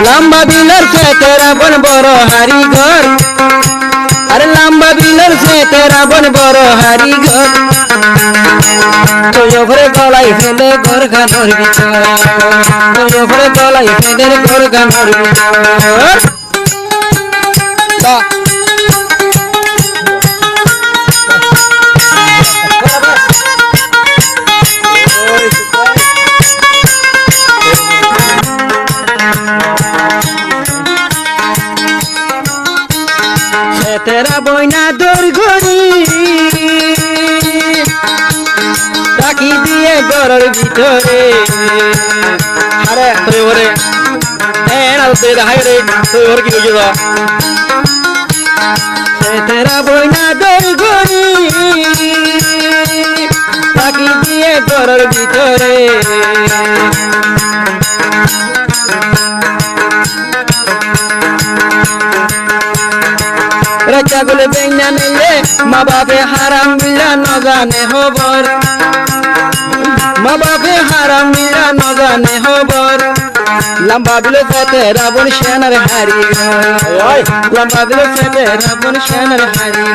লম্বা বিলের খেতে রাবণ বড় হারি ঘর আরে লম্বা বিলের খেতে রাবণ বড় হারি ঘর তোর ঘরে গলাই ফেলে ঘর গানোর ভিতর তোর ঘরে গলাই ফেলে ঘর গানোর ভিতর তেরা বইনা দোর ঘড়ি রাখি দিয়ে ঘরের ভিতরে আরে তুই ওরে না তুই দেখাই রে তুই ওর কি হয়েছিল তেরা বইনা দোর ঘড়ি রাখি দিয়ে ঘরের ভিতরে রাজাগুলো বেঙ্গা নিলে মা বাপে হারাম মিলা ন জানে খবর মা বাপে হারাম মিলা ন জানে খবর লম্বা বিলে যেতে রাবণ সেনার হারি লম্বা বিলে যেতে রাবণ সেনার হারি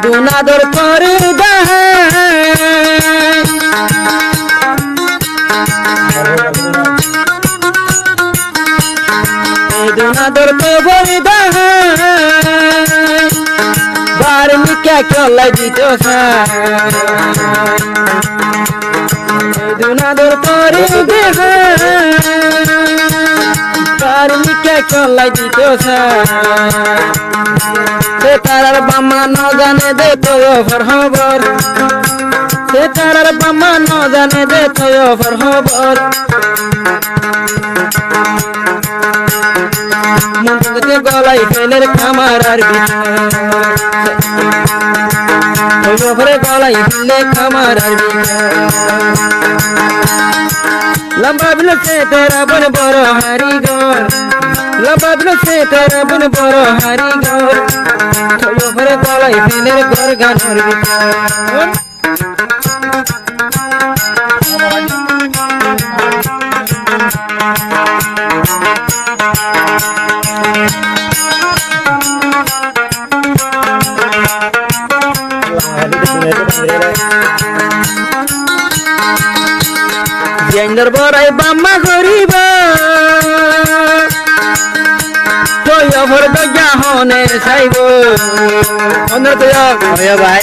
দুনাদর করে দুনাদর তো বলি বার মিকা চলাই দিত দুনাদর করে বার মিকা চলাই দিত সে তারার বাম্মা ন জানে দে তোর খবর সে তারার বাম্মা ন জানে দে তোর খবর মন্দিরে গলাই ফেলের খামার আর ভিতরে গলাই ফেলে খামার আর লম্বা বিল সে তেরা বন বড় হারি ঘর লম্বা বিল সে তেরা বন বড় হারি ঘর ঘরে গলাই ফেলের ঘর গানোর ভিতর জেন্ডার বড়াই বাম্মা গরিব তোয় ভর দজা হনে সাইব অন্য তোয় ভাই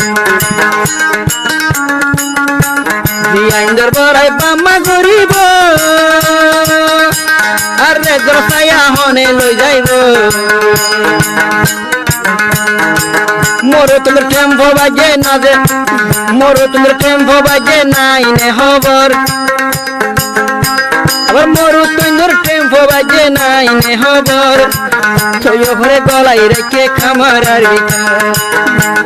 জেন্ডার বড়াই বাম্মা গরিব আর রে দসায়া হনে লই যাইব মোর তোমার টেম্পো বাজে না দে মোর তোমার টেম্পো বাজে নাই নে খবর আবার মোর তোমার টেম্পো বাজে নাই নে খবর তোয় ঘরে গলাই রেখে খামার আর ভিতর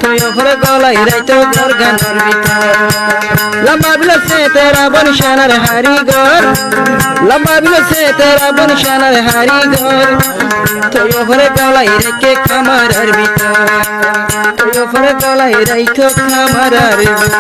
তোয় ঘরে গলাই রাইতো ঘর গানোর ভিতর লম্বা বিল সে তেরা বন সেনার হারি ঘর লম্বা বিল সে তেরা বন সেনার হারি ঘর তোয় ঘরে গলাই রেখে খামার আর ভিতর তোয় ঘরে গলাই রাইতো খামার আর ভিতর